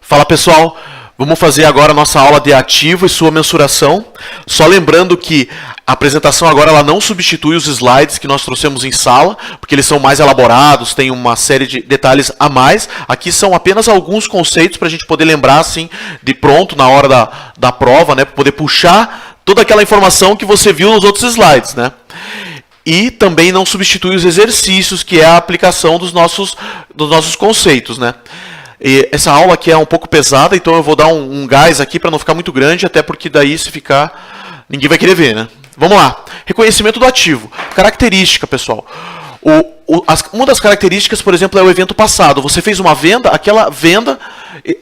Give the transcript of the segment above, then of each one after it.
Fala pessoal, vamos fazer agora a nossa aula de ativo e sua mensuração. Só lembrando que a apresentação agora ela não substitui os slides que nós trouxemos em sala, porque eles são mais elaborados, tem uma série de detalhes a mais. Aqui são apenas alguns conceitos para a gente poder lembrar assim de pronto na hora da prova, né, para poder puxar toda aquela informação que você viu nos outros slides, né? E também não substitui os exercícios, que é a aplicação dos nossos conceitos, né? E essa aula aqui é um pouco pesada, então eu vou dar um gás aqui para não ficar muito grande, até porque daí se ficar, ninguém vai querer ver, né? Vamos lá. Reconhecimento do ativo. Característica, pessoal. Uma das características, por exemplo, é o evento passado. Você fez uma venda, aquela venda,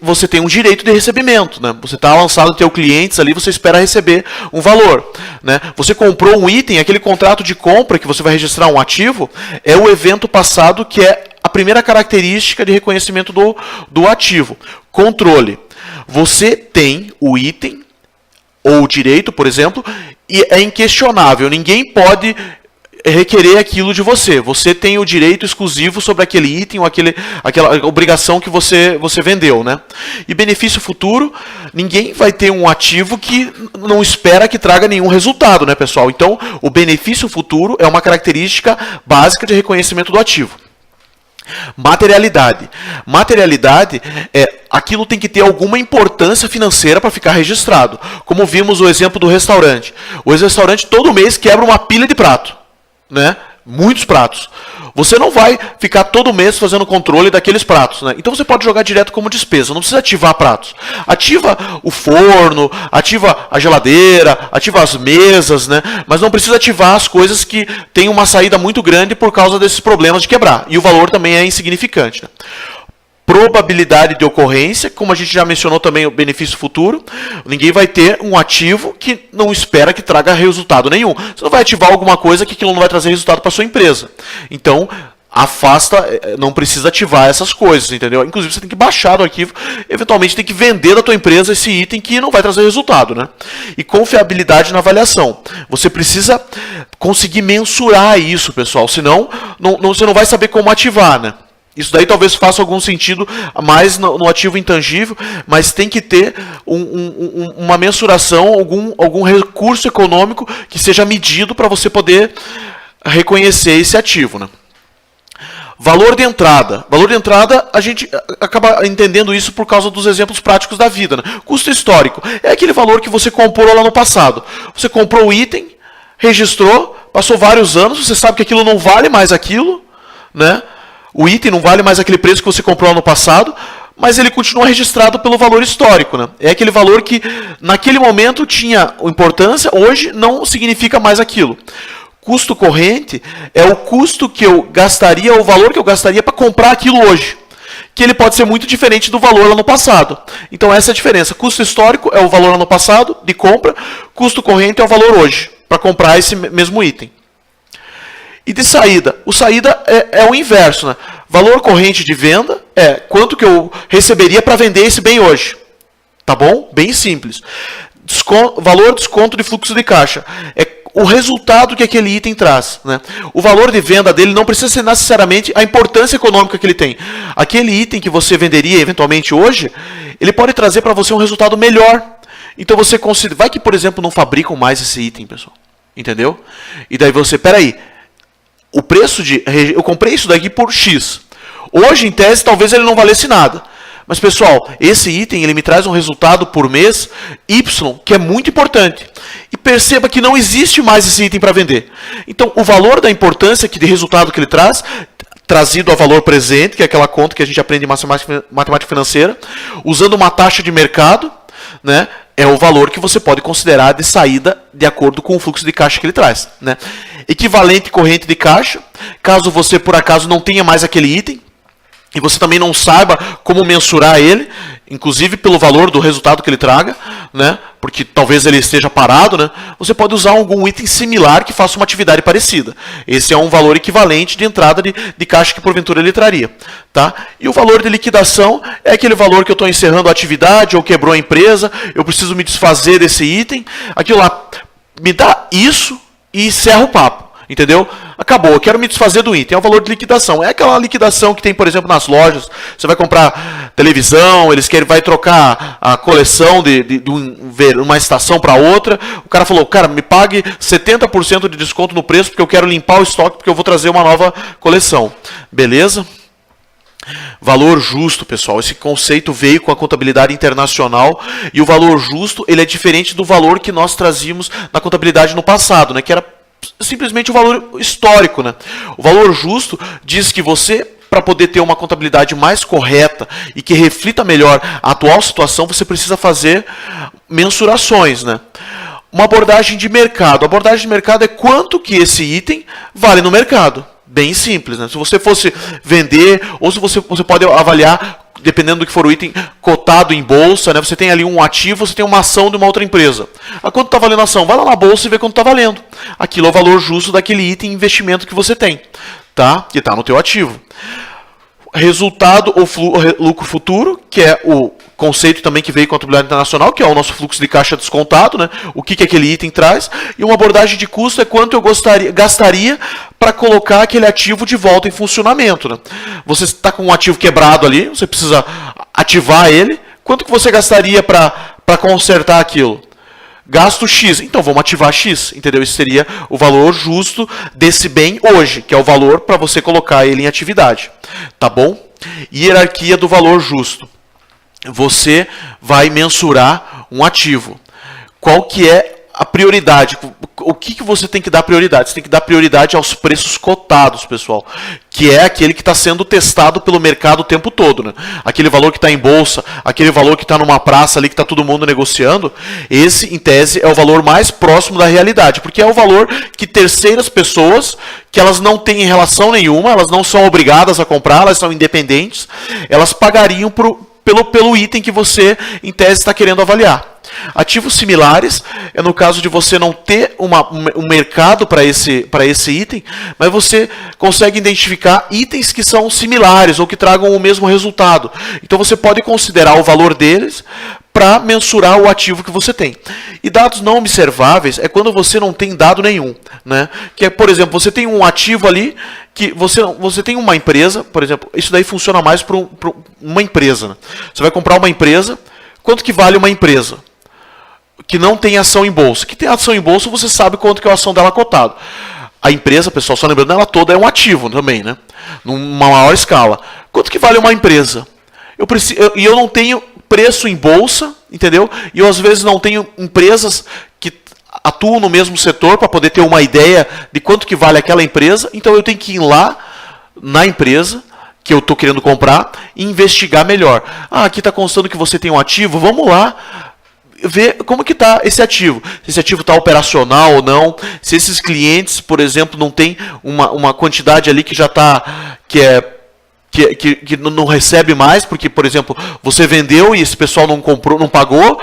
você tem um direito de recebimento, né? Você está lançado no teu clientes ali, você espera receber um valor, né? Você comprou um item, aquele contrato de compra que você vai registrar um ativo, é o evento passado que é a primeira característica de reconhecimento do ativo. Controle. Você tem o item ou o direito, por exemplo, e é inquestionável. Ninguém pode requerer aquilo de você. Você tem o direito exclusivo sobre aquele item ou aquela obrigação que você vendeu, né? E benefício futuro, ninguém vai ter um ativo que não espera que traga nenhum resultado, né, pessoal? Então, o benefício futuro é uma característica básica de reconhecimento do ativo. Materialidade. Materialidade é aquilo tem que ter alguma importância financeira para ficar registrado. Como vimos o exemplo do restaurante. O restaurante todo mês quebra uma pilha de prato, né? Muitos pratos. Você não vai ficar todo mês fazendo controle daqueles pratos, né? Então você pode jogar direto como despesa, não precisa ativar pratos. Ativa o forno, ativa a geladeira, ativa as mesas, né? Mas não precisa ativar as coisas que têm uma saída muito grande por causa desses problemas de quebrar. E o valor também é insignificante, né? Probabilidade de ocorrência, como a gente já mencionou também o benefício futuro, ninguém vai ter um ativo que não espera que traga resultado nenhum. Você não vai ativar alguma coisa que aquilo não vai trazer resultado para sua empresa. Então, afasta, não precisa ativar essas coisas, entendeu? Inclusive, você tem que baixar do arquivo, eventualmente tem que vender da tua empresa esse item que não vai trazer resultado, né? E confiabilidade na avaliação. Você precisa conseguir mensurar isso, pessoal, senão você não vai saber como ativar, né? Isso daí talvez faça algum sentido mais no ativo intangível, mas tem que ter uma mensuração, algum recurso econômico que seja medido para você poder reconhecer esse ativo, né? Valor de entrada. Valor de entrada, a gente acaba entendendo isso por causa dos exemplos práticos da vida, né? Custo histórico. É aquele valor que você comprou lá no passado. Você comprou o item, registrou, passou vários anos, você sabe que aquilo não vale mais aquilo, né? O item não vale mais aquele preço que você comprou no passado, mas ele continua registrado pelo valor histórico, né? É aquele valor que naquele momento tinha importância, hoje não significa mais aquilo. Custo corrente é o custo que eu gastaria, o valor que eu gastaria para comprar aquilo hoje. Que ele pode ser muito diferente do valor lá no passado. Então essa é a diferença. Custo histórico é o valor lá no passado de compra, custo corrente é o valor hoje, para comprar esse mesmo item. E de saída? O saída é o inverso, né? Valor corrente de venda é quanto que eu receberia para vender esse bem hoje. Tá bom? Bem simples. Valor desconto de fluxo de caixa. É o resultado que aquele item traz, né? O valor de venda dele não precisa ser necessariamente a importância econômica que ele tem. Aquele item que você venderia eventualmente hoje, ele pode trazer para você um resultado melhor. Então você considera... Vai que, por exemplo, não fabricam mais esse item, pessoal. Entendeu? E daí você... Peraí. O preço eu comprei isso daqui por X. Hoje, em tese, talvez ele não valesse nada. Mas, pessoal, esse item ele me traz um resultado por mês Y, que é muito importante. E perceba que não existe mais esse item para vender. Então, o valor da importância de resultado que ele traz, trazido ao valor presente, que é aquela conta que a gente aprende em matemática financeira, usando uma taxa de mercado, né, é o valor que você pode considerar de saída de acordo com o fluxo de caixa que ele traz, né? Equivalente corrente de caixa, caso você por acaso não tenha mais aquele item, e você também não saiba como mensurar ele, inclusive pelo valor do resultado que ele traga, né? Porque talvez ele esteja parado, né? Você pode usar algum item similar que faça uma atividade parecida. Esse é um valor equivalente de entrada de caixa que porventura ele traria, tá? E o valor de liquidação é aquele valor que eu estou encerrando a atividade ou quebrou a empresa, eu preciso me desfazer desse item, aquilo lá, me dá isso e encerra o papo. entendeu? Acabou, eu quero me desfazer do item, é o valor de liquidação. É aquela liquidação que tem, por exemplo, nas lojas. Você vai comprar televisão, vai trocar a coleção de uma estação para outra. O cara falou, cara, me pague 70% de desconto no preço porque eu quero limpar o estoque, porque eu vou trazer uma nova coleção. Beleza? Valor justo, pessoal. Esse conceito veio com a contabilidade internacional e o valor justo ele é diferente do valor que nós trazíamos na contabilidade no passado, né? Que era simplesmente o valor histórico, né? O valor justo diz que você, para poder ter uma contabilidade mais correta e que reflita melhor a atual situação, você precisa fazer mensurações, né? Uma abordagem de mercado. A abordagem de mercado é quanto que esse item vale no mercado. Bem simples, né? Se você fosse vender, ou se você pode avaliar, dependendo do que for o item, cotado em bolsa, né? Você tem ali um ativo, você tem uma ação de uma outra empresa. A quanto está valendo a ação? Vai lá na bolsa e vê quanto está valendo. Aquilo é o valor justo daquele item investimento que você tem, tá? Que está no teu ativo. Resultado ou lucro futuro, que é o conceito também que veio com a contabilidade internacional, que é o nosso fluxo de caixa descontado, né? O que aquele item traz. E uma abordagem de custo é quanto eu gastaria para colocar aquele ativo de volta em funcionamento, né? Você está com um ativo quebrado ali, você precisa ativar ele. Quanto que você gastaria para consertar aquilo? Gasto X, então vamos ativar X, entendeu? Esse seria o valor justo desse bem hoje, que é o valor para você colocar ele em atividade, tá bom? Hierarquia do valor justo. Você vai mensurar um ativo. Qual que é a prioridade? O que você tem que dar prioridade? Você tem que dar prioridade aos preços cotados, pessoal, que é aquele que está sendo testado pelo mercado o tempo todo, né? Aquele valor que está em bolsa, aquele valor que está numa praça ali que está todo mundo negociando, esse, em tese, é o valor mais próximo da realidade, porque é o valor que terceiras pessoas, que elas não têm relação nenhuma, elas não são obrigadas a comprar, elas são independentes, elas pagariam pelo item que você, em tese, está querendo avaliar. Ativos similares é no caso de você não ter um mercado para esse item, mas você consegue identificar itens que são similares ou que tragam o mesmo resultado. Então você pode considerar o valor deles para mensurar o ativo que você tem. E dados não observáveis é quando você não tem dado nenhum, né? Que é, por exemplo, você tem um ativo ali que você tem uma empresa, por exemplo, isso daí funciona mais para uma empresa, né? Você vai comprar uma empresa, quanto que vale uma empresa que não tem ação em bolsa? Que tem ação em bolsa, você sabe quanto que é a ação dela cotada. A empresa, pessoal, só lembrando, ela toda é um ativo também, né? Numa maior escala. Quanto que vale uma empresa? Eu não tenho preço em bolsa, entendeu? E eu às vezes não tenho empresas que atuam no mesmo setor para poder ter uma ideia de quanto que vale aquela empresa. Então eu tenho que ir lá na empresa que eu estou querendo comprar e investigar melhor. Ah, aqui está constando que você tem um ativo, vamos lá ver como que está esse ativo. Se esse ativo está operacional ou não, se esses clientes, por exemplo, não tem uma quantidade ali que já está, que não recebe mais, porque, por exemplo, você vendeu e esse pessoal não comprou, não pagou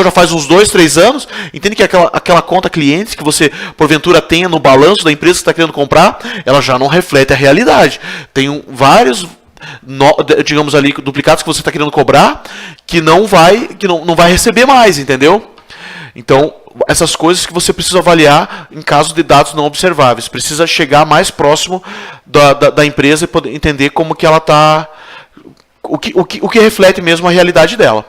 já faz uns 2, 3 anos. Entende que aquela conta clientes que você, porventura, tenha no balanço da empresa que está querendo comprar, ela já não reflete a realidade. Tem vários, digamos ali, duplicados que você está querendo cobrar, que não vai receber mais, entendeu? Então, essas coisas que você precisa avaliar em caso de dados não observáveis. Precisa chegar mais próximo da empresa e poder entender como que ela está, o que reflete mesmo a realidade dela.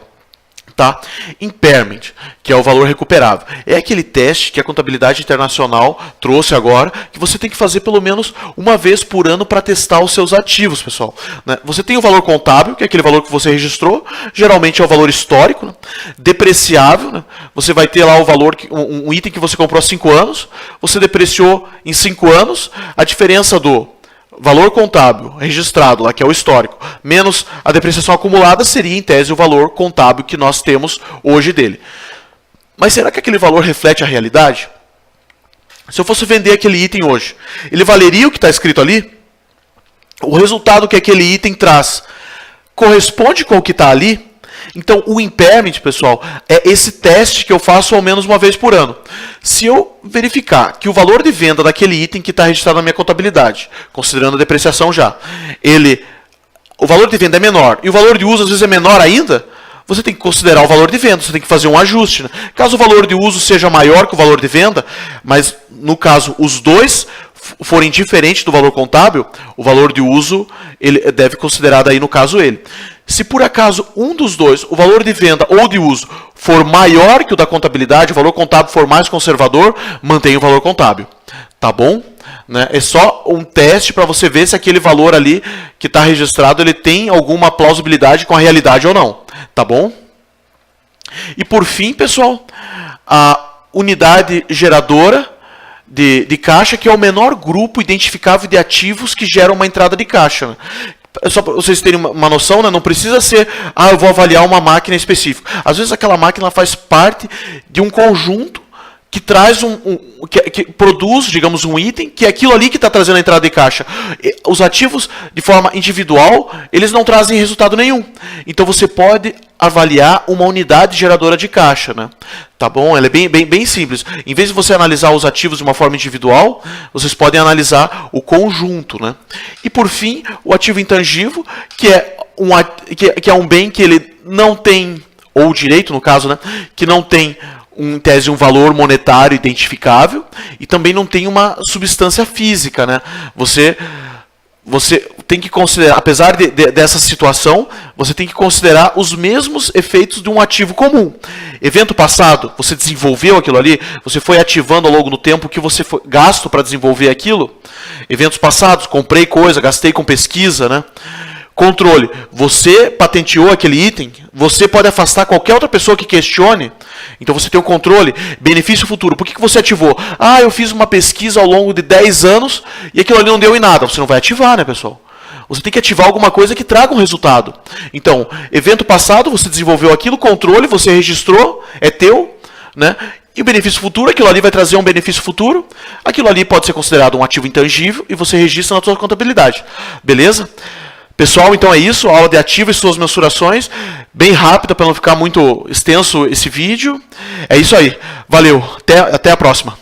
Tá? Impairment, que é o valor recuperável. É aquele teste que a contabilidade internacional trouxe agora, que você tem que fazer pelo menos uma vez por ano para testar os seus ativos, pessoal. Né? Você tem o valor contábil, que é aquele valor que você registrou, geralmente é o valor histórico, né? Depreciável, né? Você vai ter lá o valor, um item que você comprou há 5 anos, você depreciou em 5 anos, a diferença do valor contábil registrado, lá que é o histórico, menos a depreciação acumulada, seria em tese o valor contábil que nós temos hoje dele. Mas será que aquele valor reflete a realidade? Se eu fosse vender aquele item hoje, ele valeria o que está escrito ali? O resultado que aquele item traz corresponde com o que está ali? Então, o impairment, pessoal, é esse teste que eu faço ao menos uma vez por ano. Se eu verificar que o valor de venda daquele item que está registrado na minha contabilidade, considerando a depreciação já, o valor de venda é menor e o valor de uso às vezes é menor ainda, você tem que considerar o valor de venda, você tem que fazer um ajuste, né? Caso o valor de uso seja maior que o valor de venda, mas no caso os dois forem diferentes do valor contábil, o valor de uso ele deve considerar daí no caso ele. Se por acaso um dos dois, o valor de venda ou de uso, for maior que o da contabilidade, o valor contábil for mais conservador, mantenha o valor contábil. Tá bom? Né? É só um teste para você ver se aquele valor ali que está registrado ele tem alguma plausibilidade com a realidade ou não. Tá bom? E por fim, pessoal, a unidade geradora de caixa, que é o menor grupo identificável de ativos que geram uma entrada de caixa. Só para vocês terem uma noção, né? Não precisa ser, eu vou avaliar uma máquina específica. Às vezes aquela máquina faz parte de um conjunto que traz que produz, digamos, um item, que é aquilo ali que está trazendo a entrada de caixa. Os ativos, de forma individual, eles não trazem resultado nenhum. Então você pode avaliar uma unidade geradora de caixa, né? Tá bom? Ela é bem simples. Em vez de você analisar os ativos de uma forma individual, vocês podem analisar o conjunto, né? E por fim, o ativo intangível, que é um bem que ele não tem, ou o direito no caso, né? Que não tem em tese um valor monetário identificável e também não tem uma substância física, né? Você tem que considerar, apesar dessa situação, você tem que considerar os mesmos efeitos de um ativo comum. Evento passado, você desenvolveu aquilo ali, você foi ativando ao longo do tempo que você foi gasto para desenvolver aquilo. Eventos passados, comprei coisa, gastei com pesquisa, né? Controle, você patenteou aquele item, você pode afastar qualquer outra pessoa que questione. Então você tem um controle. Benefício futuro, por que você ativou? Eu fiz uma pesquisa ao longo de 10 anos e aquilo ali não deu em nada. Você não vai ativar, né, pessoal? Você tem que ativar alguma coisa que traga um resultado. Então, evento passado, você desenvolveu aquilo, controle, você registrou, é teu, né? E o benefício futuro, aquilo ali vai trazer um benefício futuro. Aquilo ali pode ser considerado um ativo intangível e você registra na sua contabilidade. Beleza? Pessoal, então é isso, a aula de ativo e suas mensurações, bem rápida para não ficar muito extenso esse vídeo. É isso aí, valeu, até a próxima.